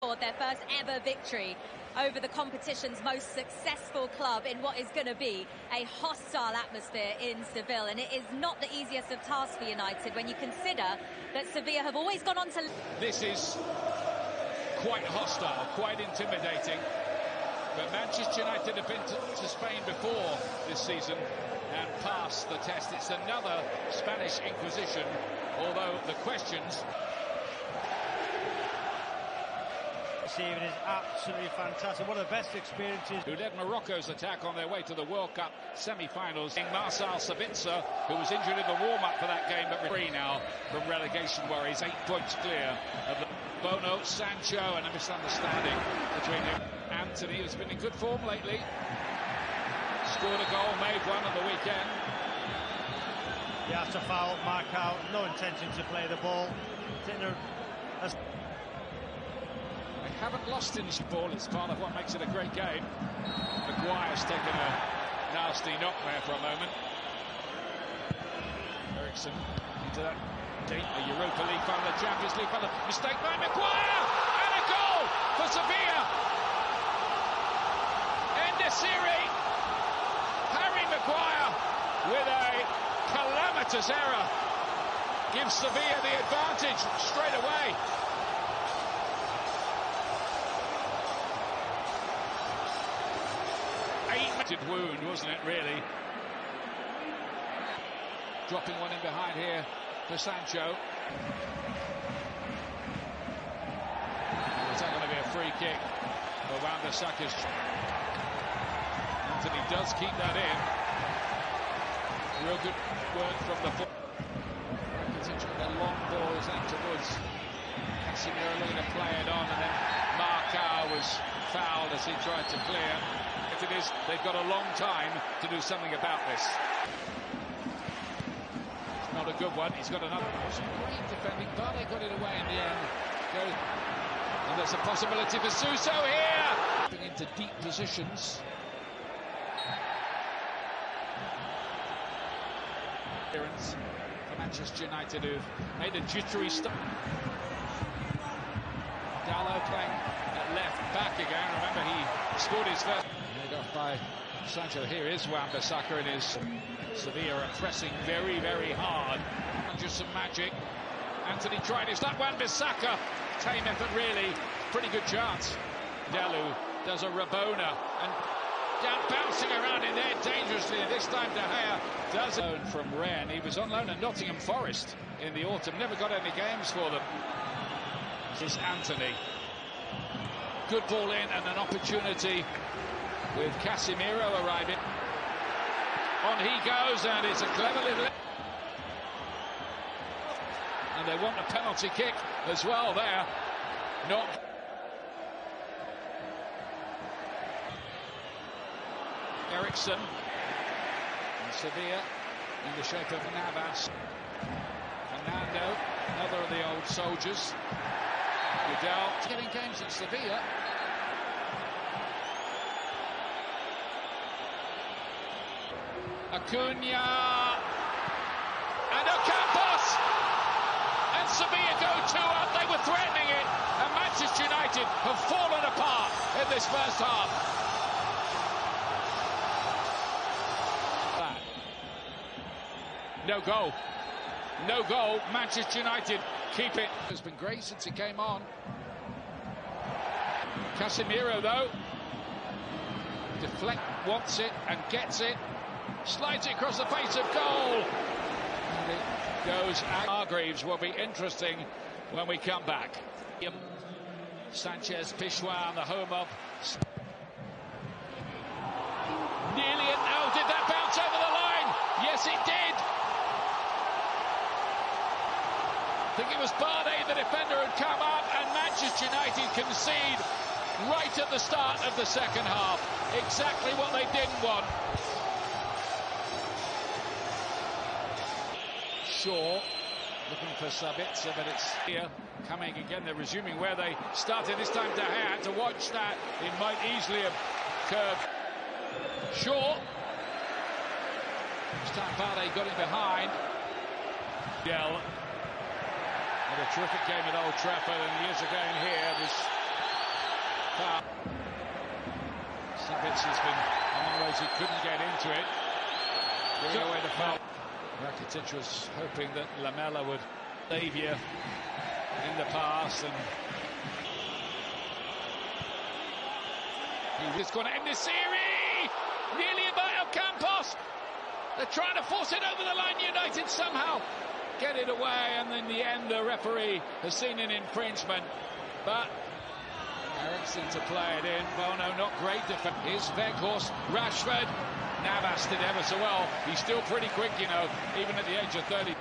Their first ever victory over the competition's most successful club in what is going to be a hostile atmosphere in Seville, and it is not the easiest of tasks for United when you consider that Sevilla have always gone on to... This is quite hostile, quite intimidating, but Manchester United have been to Spain before this season and passed the test. It's another Spanish Inquisition, although the questions... This evening is absolutely fantastic. One of the best experiences. Who led Morocco's attack on their way to the World Cup semi-finals. Marcel Sabitzer, who was injured in the warm-up for that game, but free now from relegation worries. 8 points clear of the Bono, Sancho, and a misunderstanding between him. Anthony has been in good form lately. Scored a goal, made one on the weekend. He has to foul, mark out, no intention to play the ball. Haven't lost in this ball. It's part of what makes it a great game. Maguire's taken a nasty knock there for a moment. Eriksen into that deep Europa League final, the Champions League final. Mistake by Maguire, and a goal for Sevilla. Endesiri, Harry Maguire with a calamitous error gives Sevilla the advantage straight away. Wound, wasn't it, really? Dropping one in behind here for Sancho. Is that going to be a free kick for Wan-Bissaka's? Anthony does keep that in. Real good work from the foot. The long ball is out towards Casemiro, looking to play it on, and then Marcao was fouled as he tried to clear. It is, they've got a long time to do something about this. It's not a good one. He's got another. Great defending, but they got it away in the end. And there's a possibility for Suso here. Into deep positions. Appearance for Manchester United, who've made a jittery start. Dallo playing at left back again. Remember, he scored his first. Off by Sancho. Here is Wan-Bissaka, and his Sevilla are pressing very, very hard. Just some magic. Anthony tried his luck. Wan-Bissaka, tame effort really. Pretty good chance. Delu does a Rabona and bouncing around in there dangerously. This time De Gea does it. From Rennes. He was on loan at Nottingham Forest in the autumn. Never got any games for them. This is Anthony. Good ball in and an opportunity with Casemiro arriving. On he goes, and it's a clever little... And they want a penalty kick as well there. Not... Eriksen. And Sevilla in the shape of Navas. Fernando, another of the old soldiers. Goodell getting games at Sevilla. Acuna and Ocampos, and Sevilla go 2-up. They were threatening it, and Manchester United have fallen apart in this first half. No goal. No goal. Manchester United keep it. It's been great since it came on. Casemiro, though, deflect, wants it and gets it. Slides it across the face of goal. And it goes. Hargreaves will be interesting when we come back. Sanchez Pizjuan, the home of. Nearly it. Oh, did that bounce over the line? Yes, it did. I think it was Bardet, the defender, had come up, and Manchester United concede right at the start of the second half. Exactly what they didn't want. Shaw looking for Sabitzer, but it's here coming again. They're resuming where they started. This time De Gea had to watch that. It might easily have curved. Shaw. This time Bardet got it behind. Had a terrific game at Old Trafford, and years ago here was foul. Savitz has been among those who couldn't get into it. Giving away the foul. Rakitic was hoping that Lamela would save you in the pass, and he was going to end this series. Nearly about Campos. They're trying to force it over the line. United somehow get it away, and in the end the referee has seen an infringement, but Eriksson to play it in. Bono not great defense. Here's Weghorst, Rashford. Navas did ever so well. He's still pretty quick, you know, even at the age of 30.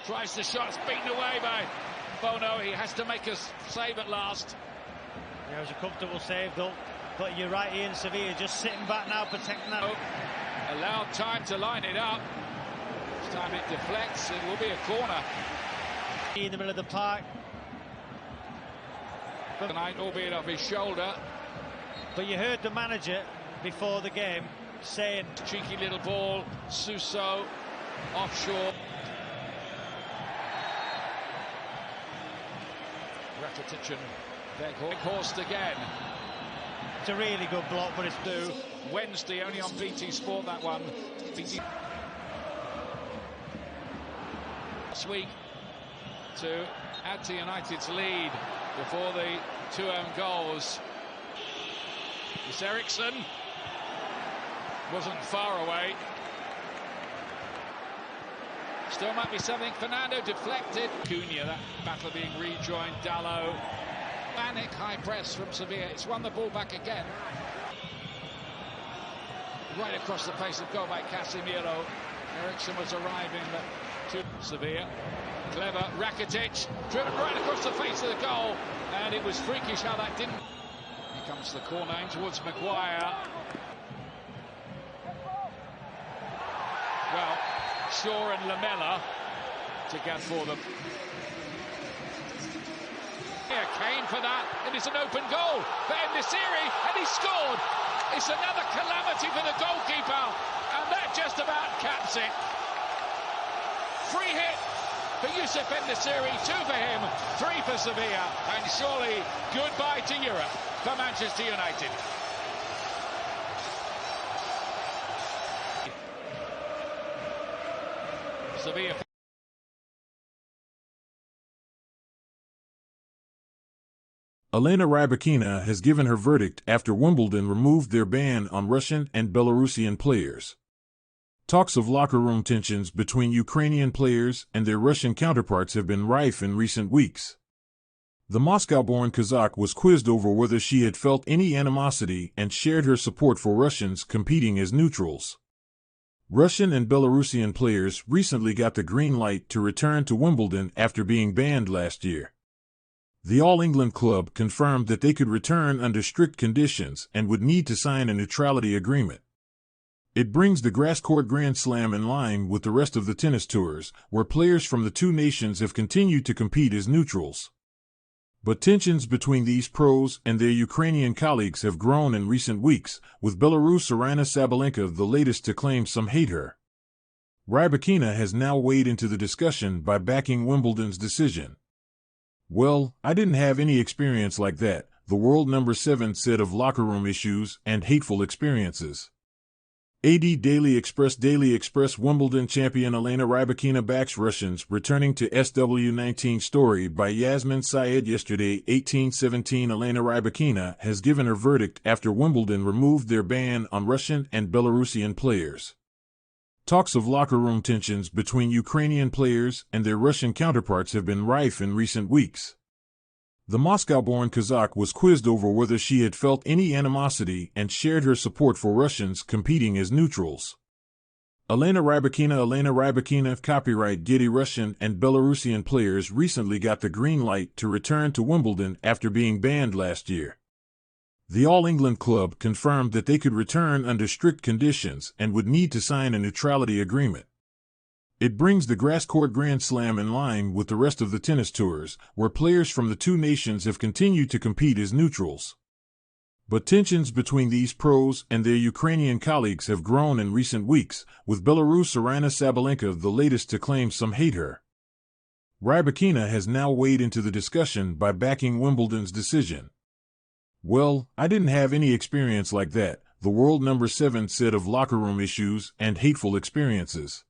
Tries the shots, beaten away by Bono. He has to make a save at last. Yeah, it was a comfortable save though. But you're right, Ian, Sevilla just sitting back now, protecting that. Allowed time to line it up. This time it deflects. It will be a corner. In the middle of the park. Tonight, albeit off his shoulder. But you heard the manager before the game saying... Cheeky little ball, Suso, offshore. Rakitic and Weghorst again. It's a really good block, but it's due. Wednesday, only on BT Sport, that one. BT. Last week to add to United's lead before the two own goals. It's Eriksson. Wasn't far away. Still might be something. Fernando deflected. Cunha, that battle being rejoined. Dalot. Manic high press from Sevilla. It's won the ball back again. Right across the face of goal by Casemiro. Eriksson was arriving to Sevilla. Clever. Rakitic. Driven right across the face of the goal. And it was freakish how that didn't. Here comes the corner in towards Maguire. Well, Shaw and Lamela to get for them. Here Kane for that. It is an open goal for Enesiri, and he scored. It's another calamity for the goalkeeper, and that just about caps it. Free hit for Youssef Enesiri, 2 for him, 3 for Sevilla, and surely goodbye to Europe for Manchester United. Sevilla. Elena Rybakina has given her verdict after Wimbledon removed their ban on Russian and Belarusian players. Talks of locker room tensions between Ukrainian players and their Russian counterparts have been rife in recent weeks. The Moscow-born Kazakh was quizzed over whether she had felt any animosity and shared her support for Russians competing as neutrals. Russian and Belarusian players recently got the green light to return to Wimbledon after being banned last year. The All England club confirmed that they could return under strict conditions and would need to sign a neutrality agreement. It brings the Grasscourt Grand Slam in line with the rest of the tennis tours, where players from the two nations have continued to compete as neutrals. But tensions between these pros and their Ukrainian colleagues have grown in recent weeks, with Belarus' Aryna Sabalenka the latest to claim some hate her. Rybakina has now weighed into the discussion by backing Wimbledon's decision. "Well, I didn't have any experience like that," the world number 7 said of locker room issues and hateful experiences. Daily Express Wimbledon champion Elena Rybakina backs Russians returning to SW19 story by Yasmin Syed yesterday 1817 Elena Rybakina has given her verdict after Wimbledon removed their ban on Russian and Belarusian players. Talks of locker room tensions between Ukrainian players and their Russian counterparts have been rife in recent weeks. The Moscow-born Kazakh was quizzed over whether she had felt any animosity and shared her support for Russians competing as neutrals. Elena Rybakina, copyright Getty. Russian and Belarusian players recently got the green light to return to Wimbledon after being banned last year. The All England club confirmed that they could return under strict conditions and would need to sign a neutrality agreement. It brings the Grasscourt Grand Slam in line with the rest of the tennis tours, where players from the two nations have continued to compete as neutrals. But tensions between these pros and their Ukrainian colleagues have grown in recent weeks, with Belarus' Aryna Sabalenka the latest to claim some hate her. Rybakina has now weighed into the discussion by backing Wimbledon's decision. "Well, I didn't have any experience like that," the world number 7 said of locker room issues and hateful experiences.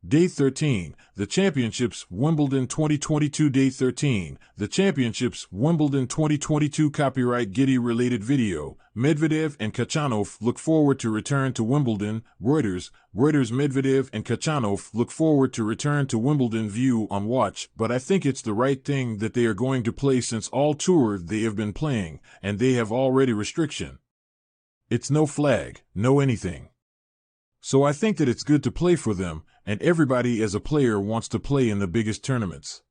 Day 13, the Championships Wimbledon 2022. Day 13, the Championships Wimbledon 2022. Copyright Getty related video. Medvedev and Khachanov look forward to return to Wimbledon. Reuters. Medvedev and Khachanov look forward to return to Wimbledon. View on Watch, but I think it's the right thing that they are going to play since all tour they have been playing, and they have already restriction. It's no flag, no anything. So I think that it's good to play for them, and everybody as a player wants to play in the biggest tournaments.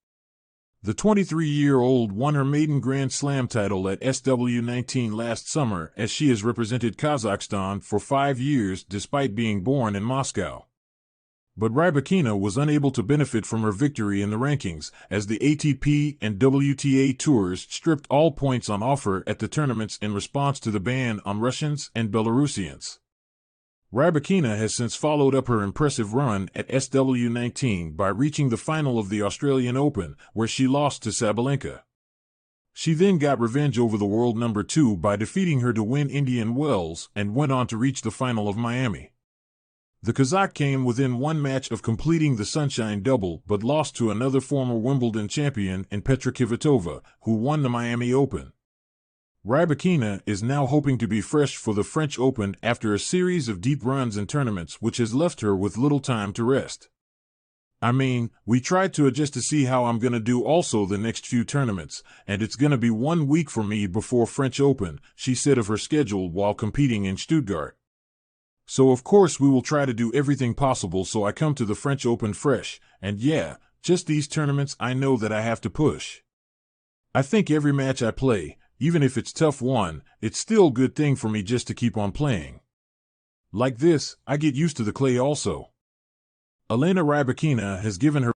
The 23-year-old won her maiden Grand Slam title at SW19 last summer, as she has represented Kazakhstan for 5 years despite being born in Moscow. But Rybakina was unable to benefit from her victory in the rankings, as the ATP and WTA tours stripped all points on offer at the tournaments in response to the ban on Russians and Belarusians. Rybakina has since followed up her impressive run at SW19 by reaching the final of the Australian Open, where she lost to Sabalenka. She then got revenge over the world number 2 by defeating her to win Indian Wells and went on to reach the final of Miami. The Kazakh came within one match of completing the Sunshine Double but lost to another former Wimbledon champion in Petra Kvitova, who won the Miami Open. Rybakina is now hoping to be fresh for the French Open after a series of deep runs in tournaments which has left her with little time to rest. "I mean, we tried to adjust to see how I'm going to do also the next few tournaments, and it's going to be 1 week for me before French Open," she said of her schedule while competing in Stuttgart. "So of course we will try to do everything possible so I come to the French Open fresh, and yeah, just these tournaments I know that I have to push. I think every match I play, even if it's tough one, it's still a good thing for me just to keep on playing. Like this, I get used to the clay also." Elena Rybakina has given her